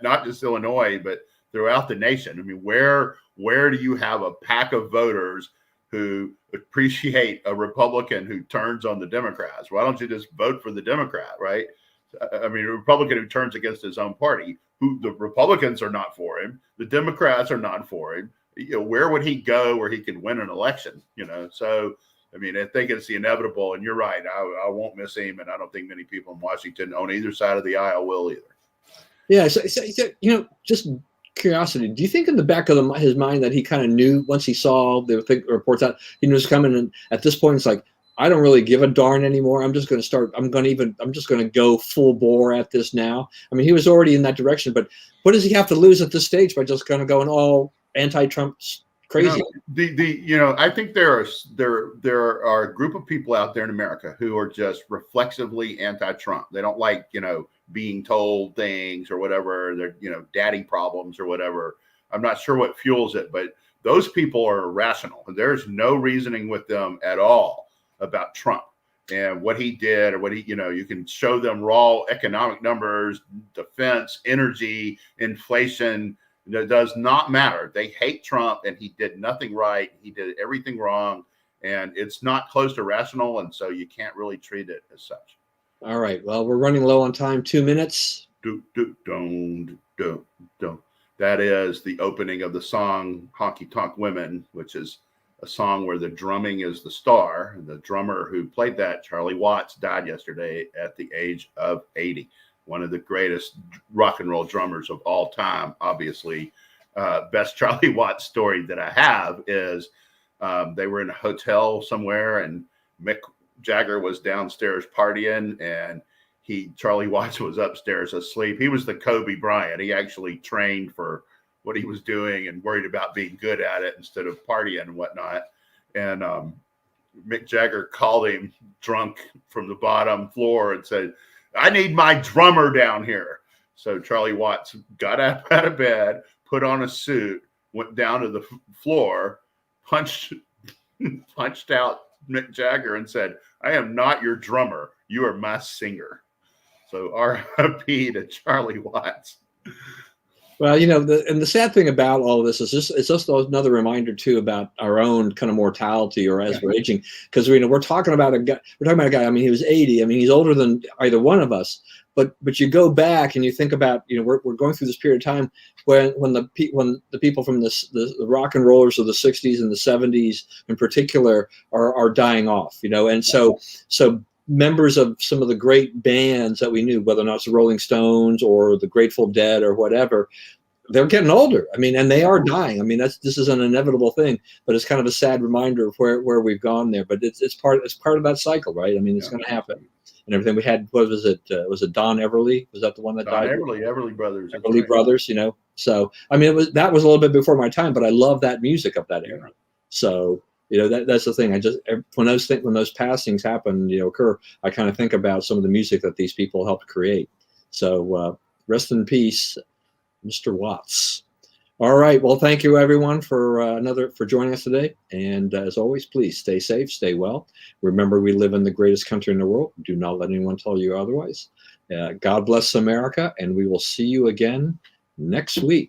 Not just Illinois, but throughout the nation. I mean, where do you have a pack of voters who appreciate a Republican who turns on the Democrats? Why don't you just vote for the Democrat, right? I mean, a Republican who turns against his own party, who the Republicans are not for him, the Democrats are not for him. Where would he go where he could win an election? So I mean, I think it's the inevitable. And you're right. I won't miss him, and I don't think many people in Washington on either side of the aisle will either. Yeah. So just curiosity. Do you think in the back of his mind that he kind of knew once he saw the reports out, he was coming, and at this point it's like, I don't really give a darn anymore. I'm just going to go full bore at this now. I mean, he was already in that direction, but what does he have to lose at this stage by just kind of going all anti-Trump crazy? I think there are a group of people out there in America who are just reflexively anti-Trump. They don't like, being told things or whatever, they're, daddy problems or whatever. I'm not sure what fuels it, but those people are irrational. There's no reasoning with them at all about Trump and what he did or what he, you can show them raw economic numbers, defense, energy, inflation. It does not matter. They hate Trump and he did nothing right. He did everything wrong, and it's not close to rational. And so you can't really treat it as such. All right. Well, we're running low on time. 2 minutes. That is the opening of the song Honky Tonk Women, which is a song where the drumming is the star. And the drummer who played that, Charlie Watts, died yesterday at the age of 80. One of the greatest rock and roll drummers of all time, obviously. Best Charlie Watts story that I have is they were in a hotel somewhere, and Mick Jagger was downstairs partying, and Charlie Watts was upstairs asleep. He was the Kobe Bryant. He actually trained for what he was doing and worried about being good at it instead of partying and whatnot. And Mick Jagger called him drunk from the bottom floor and said, "I need my drummer down here." So Charlie Watts got up out of bed, put on a suit, went down to the floor, punched out Mick Jagger and said, "I am not your drummer. You are my singer." So R.I.P. to Charlie Watts. Well, and the sad thing about all of this is it's just another reminder too about our own kind of mortality, or as we're aging, because we're talking about a guy. I mean, he was 80. I mean, he's older than either one of us. But you go back and you think about, we're going through this period of time when the people from the rock and rollers of the 60s and the 70s in particular are dying off, and so members of some of the great bands that we knew, whether or not it's the Rolling Stones or the Grateful Dead or whatever, they're getting older. I mean, and they are dying. I mean, this is an inevitable thing, but it's kind of a sad reminder of where we've gone there. But it's part of that cycle, right? I mean, it's going to happen. And everything we had, what was it? Was it Don Everly? Was that the one that died? Everly Brothers. Everly Brothers, So I mean, that was a little bit before my time, but I love that music of that era. So that's the thing. I just when those passings happen, occur, I kind of think about some of the music that these people helped create. So rest in peace, Mr. Watts. All right. Well, thank you everyone for joining us today. And as always, please stay safe, stay well. Remember, we live in the greatest country in the world. Do not let anyone tell you otherwise. God bless America, and we will see you again next week.